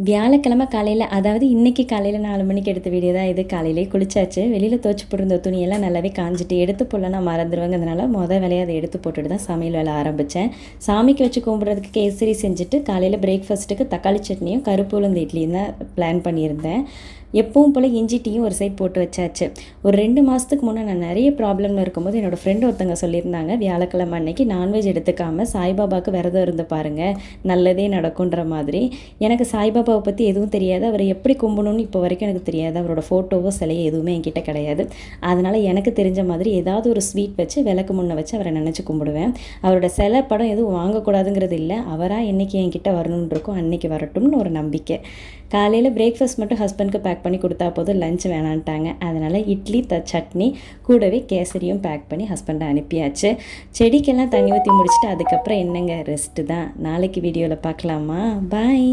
வியாழக்கிழமை காலையில், அதாவது இன்றைக்கி காலையில் 4 மணிக்கு எடுத்த வீடியோ தான் இது. காலையிலே குளிச்சாச்சு. வெளியில் துவச்சி போட்டிருந்த துணியெல்லாம் நல்லாவே காஞ்சிட்டு, எடுத்து போடலாம் மறந்துடுவேங்கிறதுனால வேலையை அதை எடுத்து போட்டுட்டு தான் சமையல் வேலை ஆரம்பித்தேன். சாமிக்கு வச்சு கும்பிட்றதுக்கு கேசரி செஞ்சுட்டு காலையில் பிரேக்ஃபாஸ்ட்டுக்கு தக்காளி சட்னியும் கருப்பு உளுந்து இட்லியும் தான் பிளான் பண்ணியிருந்தேன். எப்பவும் போல் இஞ்சி டீயும் ஒரு சைட் போட்டு வச்சாச்சு. ஒரு 2 மாதத்துக்கு முன்னே நான் நிறைய ப்ராப்ளம்னு இருக்கும்போது என்னோடய ஃப்ரெண்டு ஒருத்தங்க சொல்லியிருந்தாங்க, வியாழக்கிழமை அன்னைக்கு நான்வெஜ் எடுத்துக்காமல் சாய்பாபாவுக்கு விரதம் இருந்து பாருங்கள், நல்லதே நடக்குன்ற மாதிரி. எனக்கு சாய்பாபாவை பற்றி எதுவும் தெரியாது, அவரை எப்படி கும்பிடணும்னு இப்போ வரைக்கும் எனக்கு தெரியாது. அவரோட ஃபோட்டோவோ சிலையோ எதுவுமே என்கிட்ட கிடையாது. அதனால் எனக்கு தெரிஞ்ச மாதிரி ஏதாவது ஒரு ஸ்வீட் வச்சு விளக்கு முன்ன வச்சு அவரை நினச்சி கும்பிடுவேன். அவரோட சிலை படம் எதுவும் வாங்கக்கூடாதுங்கிறது இல்லை, அவராக என்றைக்கு என்கிட்ட வரணுன்னு இருக்கும் அன்றைக்கி வரட்டும்னு ஒரு நம்பிக்கை. காலையில் பிரேக்ஃபாஸ்ட் மட்டும் ஹஸ்பண்டுக்கு பேக் பண்ணி கொடுத்தா போதும், லஞ்ச் வேணான்ட்டாங்க. அதனால் இட்லி சட்னி கூடவே கேசரியும் பேக் பண்ணி ஹஸ்பண்டை அனுப்பியாச்சு. செடிக்கெல்லாம் தண்ணி ஊற்றி முடிச்சுட்டு அதுக்கப்புறம் என்னங்க ரெஸ்ட்டு தான். நாளைக்கு வீடியோவில் பார்க்கலாமா? பாய்.